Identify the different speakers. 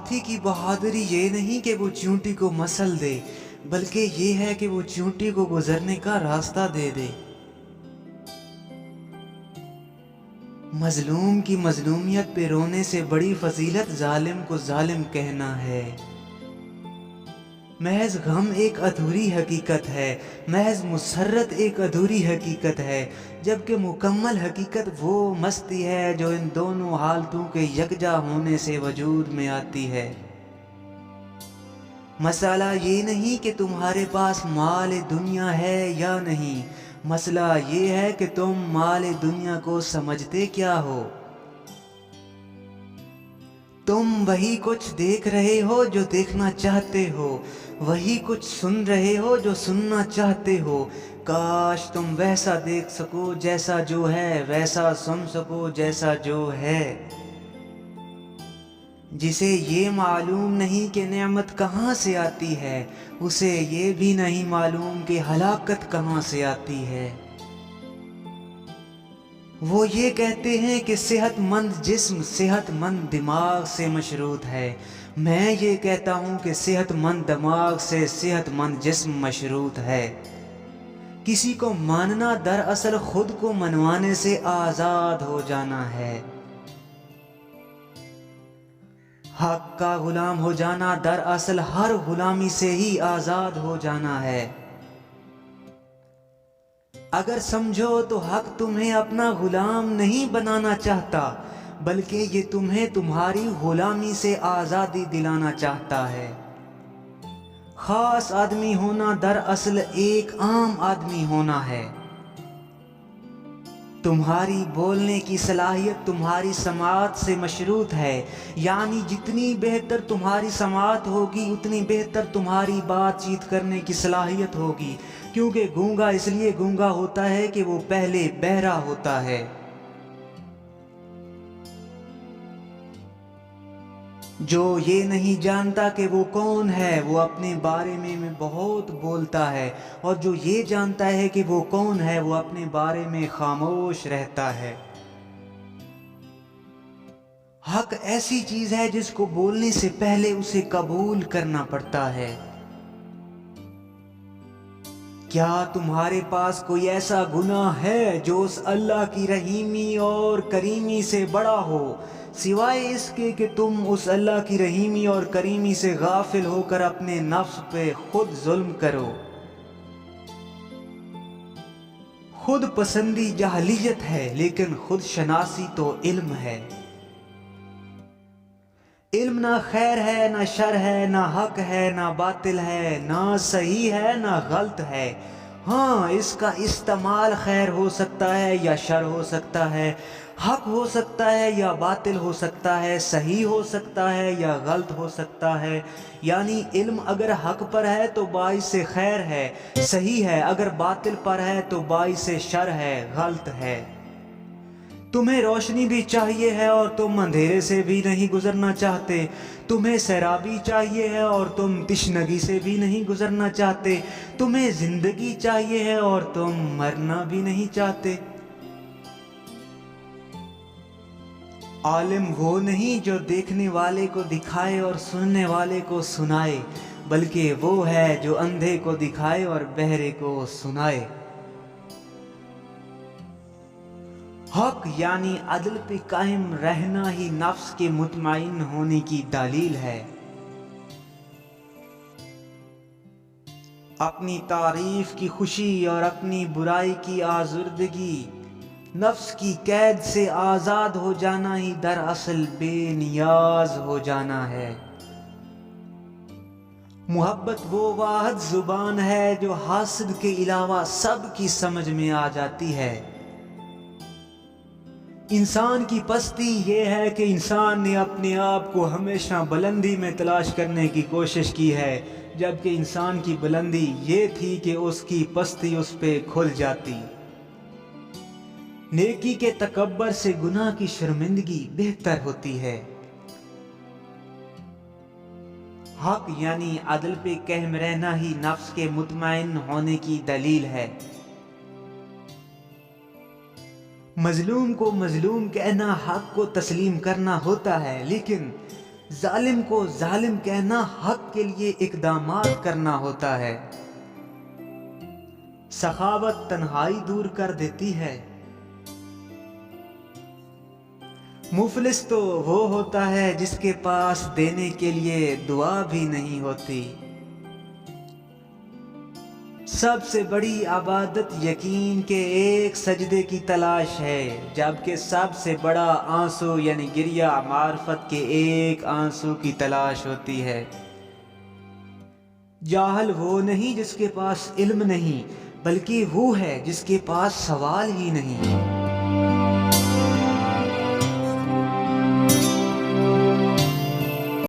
Speaker 1: ہاتھی کی بہادری یہ نہیں کہ وہ چیونٹی کو مسل دے، بلکہ یہ ہے کہ وہ چیونٹی کو گزرنے کا راستہ دے دے۔ مظلوم کی مظلومیت پہ رونے سے بڑی فضیلت ظالم کو ظالم کہنا ہے۔ محض غم ایک ادھوری حقیقت ہے، محض مسرت ایک ادھوری حقیقت ہے، جبکہ مکمل حقیقت وہ مستی ہے جو ان دونوں حالتوں کے یکجا ہونے سے وجود میں آتی ہے۔ مسئلہ یہ نہیں کہ تمہارے پاس مال دنیا ہے یا نہیں، مسئلہ یہ ہے کہ تم مال دنیا کو سمجھتے کیا ہو۔ تم وہی کچھ دیکھ رہے ہو جو دیکھنا چاہتے ہو، وہی کچھ سن رہے ہو جو سننا چاہتے ہو۔ کاش تم ویسا دیکھ سکو جیسا جو ہے، ویسا سن سکو جیسا جو ہے۔ جسے یہ معلوم نہیں کہ نعمت کہاں سے آتی ہے، اسے یہ بھی نہیں معلوم کہ ہلاکت کہاں سے آتی ہے۔ وہ یہ کہتے ہیں کہ صحت مند جسم صحت مند دماغ سے مشروط ہے، میں یہ کہتا ہوں کہ صحت مند دماغ سے صحت مند جسم مشروط ہے۔ کسی کو ماننا دراصل خود کو منوانے سے آزاد ہو جانا ہے۔ حق کا غلام ہو جانا دراصل ہر غلامی سے ہی آزاد ہو جانا ہے۔ اگر سمجھو تو حق تمہیں اپنا غلام نہیں بنانا چاہتا، بلکہ یہ تمہیں تمہاری غلامی سے آزادی دلانا چاہتا ہے۔ خاص آدمی ہونا دراصل ایک عام آدمی ہونا ہے۔ تمہاری بولنے کی صلاحیت تمہاری سماعت سے مشروط ہے، یعنی جتنی بہتر تمہاری سماعت ہوگی اتنی بہتر تمہاری بات چیت کرنے کی صلاحیت ہوگی، کیونکہ گونگا اس لیے گونگا ہوتا ہے کہ وہ پہلے بہرا ہوتا ہے۔ جو یہ نہیں جانتا کہ وہ کون ہے وہ اپنے بارے میں بہت بولتا ہے، اور جو یہ جانتا ہے کہ وہ کون ہے وہ اپنے بارے میں خاموش رہتا ہے۔ حق ایسی چیز ہے جس کو بولنے سے پہلے اسے قبول کرنا پڑتا ہے۔ کیا تمہارے پاس کوئی ایسا گناہ ہے جو اس اللہ کی رحیمی اور کریمی سے بڑا ہو، سوائے اس کے کہ تم اس اللہ کی رحیمی اور کریمی سے غافل ہو کر اپنے نفس پہ خود ظلم کرو؟ خود پسندی جاہلیت ہے، لیکن خود شناسی تو علم ہے۔ علم نہ خیر ہے نہ شر ہے، نہ حق ہے نہ باطل ہے، نہ صحیح ہے نہ غلط ہے۔ ہاں، اس کا استعمال خیر ہو سکتا ہے یا شر ہو سکتا ہے، حق ہو سکتا ہے یا باطل ہو سکتا ہے، صحیح ہو سکتا ہے یا غلط ہو سکتا ہے۔ یعنی علم اگر حق پر ہے تو باعث خیر ہے، صحیح ہے، اگر باطل پر ہے تو باعث شر ہے، غلط ہے۔ تمہیں روشنی بھی چاہیے ہے اور تم اندھیرے سے بھی نہیں گزرنا چاہتے، تمہیں سیرابی چاہیے ہے اور تم تشنگی سے بھی نہیں گزرنا چاہتے، تمہیں زندگی چاہیے ہے اور تم مرنا بھی نہیں چاہتے۔ عالم وہ نہیں جو دیکھنے والے کو دکھائے اور سننے والے کو سنائے، بلکہ وہ ہے جو اندھے کو دکھائے اور بہرے کو سنائے۔ حق یعنی عدل پہ قائم رہنا ہی نفس کے مطمئن ہونے کی دلیل ہے۔ اپنی تعریف کی خوشی اور اپنی برائی کی آزردگی، نفس کی قید سے آزاد ہو جانا ہی دراصل بے نیاز ہو جانا ہے۔ محبت وہ واحد زبان ہے جو حاسد کے علاوہ سب کی سمجھ میں آ جاتی ہے۔ انسان کی پستی یہ ہے کہ انسان نے اپنے آپ کو ہمیشہ بلندی میں تلاش کرنے کی کوشش کی ہے، جبکہ انسان کی بلندی یہ تھی کہ اس کی پستی اس پہ کھل جاتی۔ نیکی کے تکبر سے گناہ کی شرمندگی بہتر ہوتی ہے۔ حق یعنی عدل پہ قائم رہنا ہی نفس کے مطمئن ہونے کی دلیل ہے۔ مظلوم کو مظلوم کہنا حق کو تسلیم کرنا ہوتا ہے، لیکن ظالم کو ظالم کہنا حق کے لیے اقدامات کرنا ہوتا ہے۔ سخاوت تنہائی دور کر دیتی ہے۔ مفلس تو وہ ہوتا ہے جس کے پاس دینے کے لیے دعا بھی نہیں ہوتی۔ سب سے بڑی عبادت یقین کے ایک سجدے کی تلاش ہے، جبکہ سب سے بڑا آنسو یعنی گریہ معرفت کے ایک آنسو کی تلاش ہوتی ہے۔ جاہل وہ نہیں جس کے پاس علم نہیں، بلکہ وہ ہے جس کے پاس سوال ہی نہیں۔